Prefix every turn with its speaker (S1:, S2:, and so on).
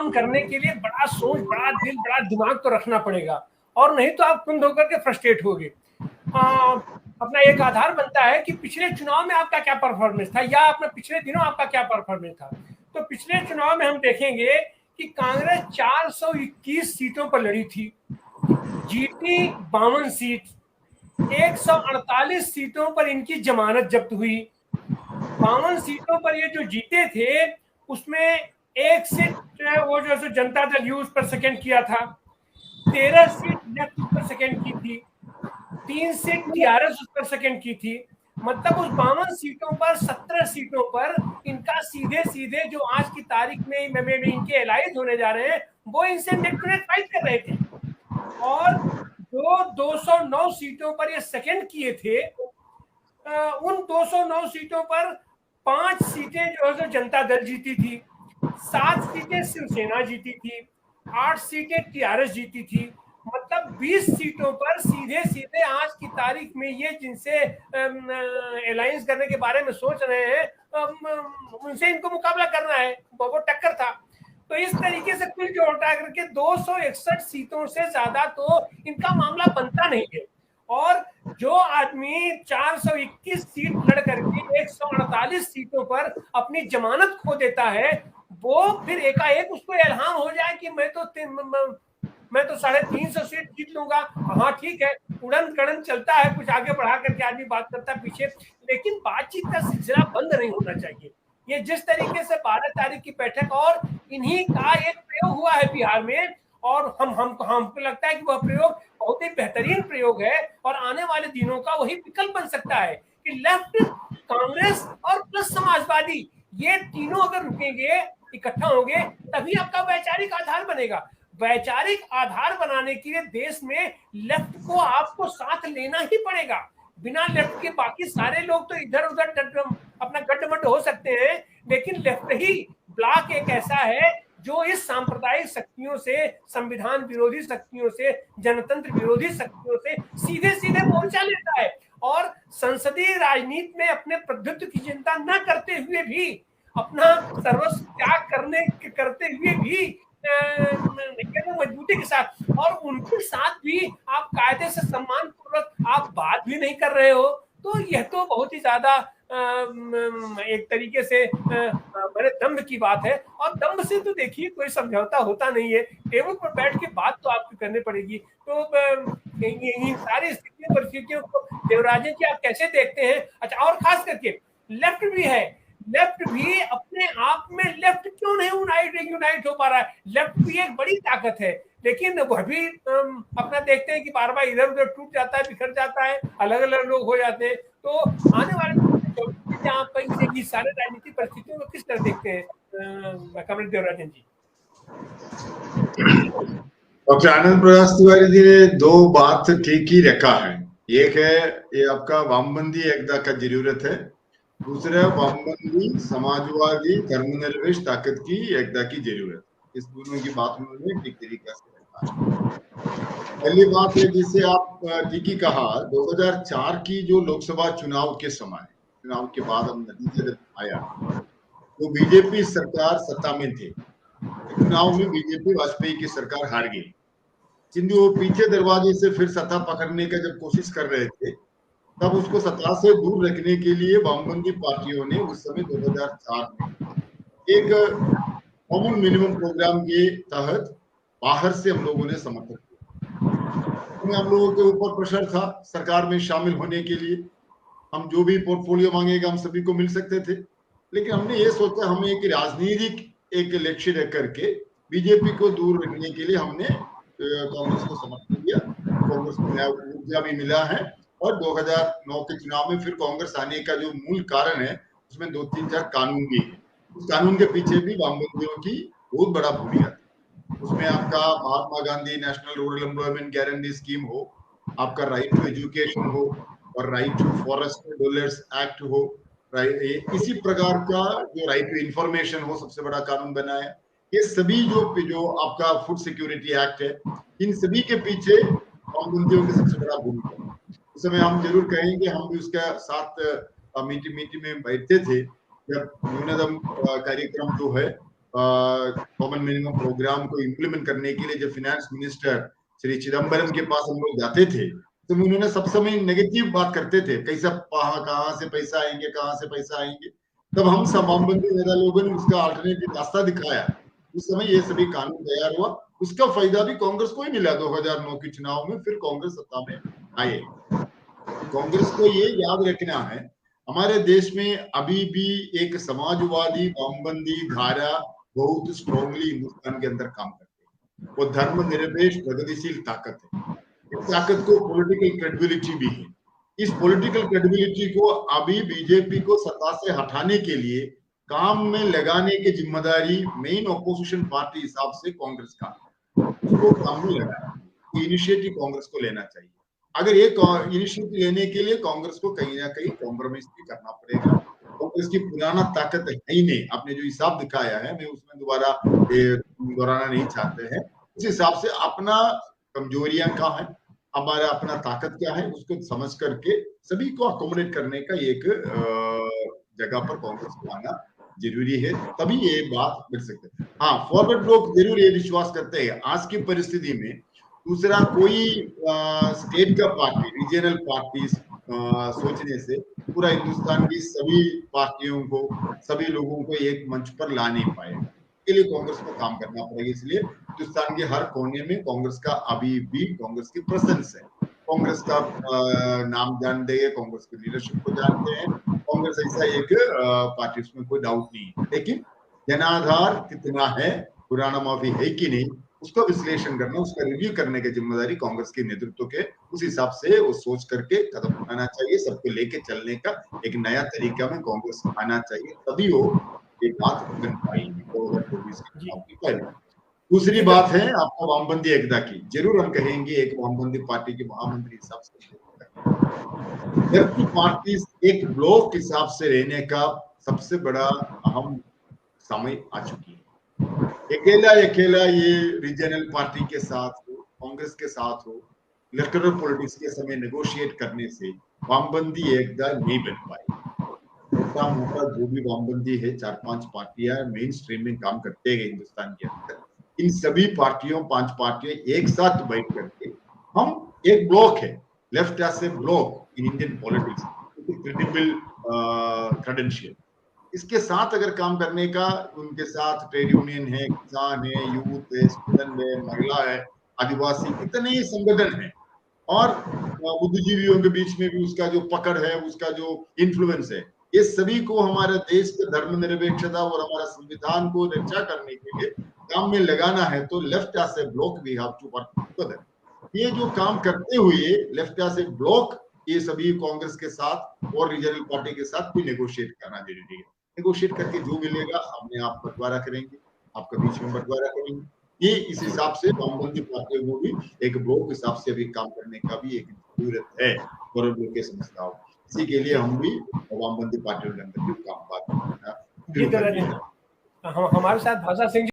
S1: काम करने के लिए बड़ा सोच, बड़ा दिल, बड़ा दिमाग तो रखना पड़ेगा, और नहीं तो आप कुंद होकर के फ्रस्ट्रेट होगे। अपना एक आधार बनता है कि पिछले चुनाव में आपका क्या परफॉर्मेंस था, या अपने पिछले दिनों आपका क्या परफॉर्मेंस था। तो पिछले चुनाव में हम देखेंगे कि कांग्रेस 421 सीटों पर लड़ी थी, जीती 52 सीट, 148 सीटों पर इनकी जमानत जब्त हुई। 52 सीटों पर ये जो जीते थे, उसमें एक सीट वो जो है जनता दल यू उस पर सेकंड किया था, 13 सीट लेफ्ट उस पर सेकंड की थी, 3 सीट टीआरएस उस पर सेकंड की थी। मतलब उस 52 सीटों पर 17 सीटों पर इनका सीधे सीधे जो आज की तारीख में इनके एलाइज होने जा रहे हैं, वो इनसे नेट टू नेट फाइट कर रहे थे। और जो 209 सीटों पर ये सेकंड किए थे, उन 209 सीटों पर 5 सीटें जो है जनता दल जीती थी, 7 सीटें शिवसेना जीती थी, 8 सीटें टीआरएस जीती थी। मतलब 20 सीटों पर सीधे सीधे आज की तारीख में ये जिनसे अलायंस करने के बारे में सोच रहे हैं, उनसे इनको मुकाबला करना है, वो टक्कर था। तो इस तरीके से कुल जो उठा करके 261 सीटों से ज्यादा तो इनका मामला बनता नहीं है। और जो आदमी 421 सीट लड़ करके 148 सीटों पर अपनी जमानत खो देता है, वो फिर एकाएक उसको इल्हाम हो जाए कि मैं तो 350 सीट जीत लूंगा। हाँ ठीक है, उड़न कड़न चलता है, कुछ आगे बढ़ा करके आदमी बात करता है पीछे, लेकिन बातचीत का सिलसिला बंद नहीं होना चाहिए। ये जिस तरीके से 12 तारीख की बैठक और इन्हीं का एक प्रयोग हुआ है बिहार में, और हमको लगता है कि वह प्रयोग बहुत ही बेहतरीन प्रयोग है, और आने वाले दिनों का वही विकल्प बन सकता है कि लेफ्ट, कांग्रेस और प्लस समाजवादी, ये तीनों अगर रुकेंगे, इकट्ठा होंगे, तभी आपका वैचारिक आधार बनेगा। वैचारिक आधार बनाने के लिए देश में लेफ्ट को आपको साथ लेना ही पड़ेगा। बिना लेफ्ट के बाकी सारे लोग तो इधर उधर अपना गठबंधन हो सकते हैं, लेकिन लेफ्ट ही ब्लॉक एक ऐसा है जो इस सांप्रदायिक शक्तियों से, संविधान विरोधी शक्तियों से, जनतंत्र विरोधी शक्तियों से सीधे सीधे मोर्चा लेता है, और संसदीय राजनीति में अपने प्रभुत्व की चिंता न करते हुए भी, अपना सर्वस्व त्याग करते हुए भी मजबूती के साथ, और उनके साथ भी आप कायदे से सम्मान पूर्वक आप बात भी नहीं कर रहे हो, तो यह तो बहुत ही ज्यादा एक तरीके से बड़े दम्भ की बात है। और दम्भ से तो देखिए कोई समझौता होता नहीं है, टेबल पर बैठ के बात तो आपको करनी पड़ेगी। तो इन सारी स्थितियों परिस्थितियों को देवराजन जी आप कैसे देखते हैं? अच्छा, और खास करके लेफ्ट भी है, लेफ्ट भी अपने आप में लेफ्ट क्यों नहीं यूनाइट हो पा रहा है? लेफ्ट भी एक बड़ी ताकत है, लेकिन वह भी अपना देखते हैं कि बार बार इधर उधर टूट जाता है, बिखर जाता है, अलग अलग लोग हो जाते हैं। तो आने वाले आप सारे राजनीतिक परिस्थितियों को किस तरह देखते हैं कमरेड देवराजन जी?
S2: डॉक्टर आनंद प्रकाश तिवारी जी ने दो बात ठीक ही रखा है। एक है ये आपका वामबंदी एकता का जरूरत है, दूसरा वामबंदी समाजवादी धर्मनिरपेक्ष ताकत की एकता की जरूरत। इस दोनों की बात उन्होंने ठीक तरीके से रखा। पहली बात है जिसे आप ठीक ही कहा, 2004 की जो लोकसभा चुनाव के समय, चुनाव के बाद हम नतीजा जब आया तो बीजेपी सरकार सत्ता में थी। चुनाव में बीजेपी वाजपेयी की सरकार हार गई, किंतु वो पीछे दरवाजे से फिर सत्ता पकड़ने का जब कोशिश कर रहे थे, तब उसको सत्ता से दूर रखने के लिए वामपंथी पार्टियों ने उस समय 2004 में एक कॉमन मिनिमम प्रोग्राम के तहत बाहर से हम लोगों ने समर्थन किया। हम लोगों के ऊपर प्रेशर था सरकार में शामिल होने के लिए, हम जो भी पोर्टफोलियो मांगेगा हम सभी को मिल सकते थे, लेकिन हमने ये सोचा हमें एक राजनीतिक एक लक्ष्य रख करके बीजेपी को दूर रखने के लिए हमने कांग्रेस को समर्थन दिया। कांग्रेस को नया ऊर्जा भी मिला है, और 2009 के चुनाव में फिर कांग्रेस आने का जो मूल कारण है उसमें 2-3-4 कानून भी है। उस कानून के पीछे भी वामपंथियों की बहुत बड़ा भूमिका थी। उसमें आपका Mahatma Gandhi national rural employment guarantee scheme हो, आपका राइट टू एजुकेशन हो, और right to forest dealers act हो, इसी प्रकार का जो राइट टू इंफॉर्मेशन हो, सबसे बड़ा कानून बना है। ये सभी जो आपका फूड सिक्योरिटी एक्ट है, इन सभी के पीछे वामपंथियों की सबसे बड़ा भूमिका है। उस समय हम जरूर कहेंगे, हम भी उसका साथ मीटिंग में बैठते थे जब न्यूनतम कार्यक्रम जो है कॉमन मिनिमम प्रोग्राम को इम्प्लीमेंट करने के लिए जब फाइनेंस मिनिस्टर श्री चिदम्बरम के पास हम लोग जाते थे तो उन्होंने सब समय नेगेटिव बात करते थे, कैसा कहाँ से पैसा आएंगे, कहाँ से पैसा आएंगे। तब हम सब वामपंथी नेता लोगों ने उसका अल्टरनेटिव रास्ता दिखाया। उस समय ये सभी कानून तैयार हुआ, उसका फायदा भी कांग्रेस को ही मिला। 2009 के चुनाव में फिर कांग्रेस सत्ता में आए। कांग्रेस को ये याद रखना है, हमारे देश में अभी भी एक समाजवादी वामपंथी धारा बहुत स्ट्रांगली हिंदुस्तान के अंदर काम करती है। वो धर्मनिरपेक्ष प्रगतिशील ताकत है। इस ताकत को पॉलिटिकल क्रेडिबिलिटी भी है। इस पॉलिटिकल क्रेडिबिलिटी को अभी बीजेपी को सत्ता से हटाने के लिए काम में लगाने की जिम्मेदारी मेन ऑपोजिशन पार्टी हिसाब से कांग्रेस का, उसको काम में लगाना, इनिशिएटिव कांग्रेस को लेना चाहिए। अगर ये इनिशिएटिव लेने के लिए कांग्रेस को कहीं ना कहीं कॉम्प्रोमाइज भी करना पड़ेगा। कांग्रेस की पुराना ताकत है ही नहीं, आपने जो हिसाब दिखाया है मैं उसमें दोबारा दोहराना नहीं चाहते हैं। उस हिसाब से अपना कमजोरियां क्या है, हमारा अपना ताकत क्या है, उसको समझ करके सभी को अकोमोडेट करने का एक जगह पर कांग्रेस को आना जरूरी है, तभी ये बात कर सकते हैं। हाँ, फॉरवर्ड लोग जरूर ये विश्वास करते हैं आज की परिस्थिति में दूसरा कोई स्टेट का पार्टी, रीजनल पार्टी सोचने से पूरा हिंदुस्तान की सभी पार्टियों को, सभी लोगों को एक मंच पर ला नहीं पाएगा। इसके लिए कांग्रेस को काम करना पड़ेगा। इसलिए हिंदुस्तान के हर कोने में कांग्रेस का अभी भी कांग्रेस की प्रेजेंस है। कांग्रेस का नाम जानते हैं, कांग्रेस की लीडरशिप को जानते हैं। कांग्रेस ऐसा एक पार्टी, उसमें कोई डाउट नहीं है। लेकिन जनाधार कितना है, पुराना माफी है कि नहीं, उसका विश्लेषण करना, उसका रिव्यू करने की जिम्मेदारी कांग्रेस के नेतृत्व के, उस हिसाब से वो सोच करके कदम उठाना चाहिए। सबको लेके चलने का एक नया तरीका में कांग्रेस आना चाहिए, तभी वो एक बात बन पाएगी 2024 के चुनाव की पहले। दूसरी बात है आपका वामपंथी एकता की, जरूर हम कहेंगे एक वामपंथी पार्टी के महामंत्री हिसाब से लेफ्ट पार्टी एक ब्लॉक हिसाब से रहने का सबसे बड़ा अहम समय आ चुकी है। अकेला ये रीजनल पार्टी के साथ हो, कांग्रेस के साथ हो, इलेक्टोरल पॉलिटिक्स के समय नेगोशिएट करने से वामपंथी एकता नहीं बन पाई। मोटा मोटा जो भी वामपंथी है, 4-5 पार्टियां मेन स्ट्रीम में काम करते हैं हिंदुस्तान के अंदर। इन सभी पार्टियों, 5 पार्टियां एक साथ बैठ करके हम एक ब्लॉक है, left as a block in Indian politics, credible credential, इसके साथ अगर काम करने का, उनके साथ ट्रेड यूनियन है, किसान है, यूथ है, स्टूडेंट है, महिला है, आदिवासी, इतने ही संगठन है और बुद्धिजीवियों के बीच में भी उसका जो पकड़ है, उसका जो इन्फ्लुएंस है, ये सभी को हमारे देश के धर्मनिरपेक्षता और हमारा संविधान को रक्षा करने के लिए काम में लगाना है। तो left as a block we have to work together. ये जो काम करते हुए लेफ्ट एज ए ब्लॉक, ये सभी कांग्रेस के साथ और रीजनल पार्टी के साथ भी नेगोशिएट करना जरूरी है। नेगोशिएट करके जो मिलेगा अपने आप बंटवारा करेंगे, आपका बीच में बंटवारा करेंगे। ये इस हिसाब से वामपंथी पार्टियों को भी एक ब्लॉक हिसाब से भी काम करने का भी एक जरूरत है फॉरवर्ड ब्लॉक के समस्याओं। इसी के लिए हम भी वामपंथी पार्टियों के अंदर भी काम बात
S1: हमारे साथ भाषा सिंह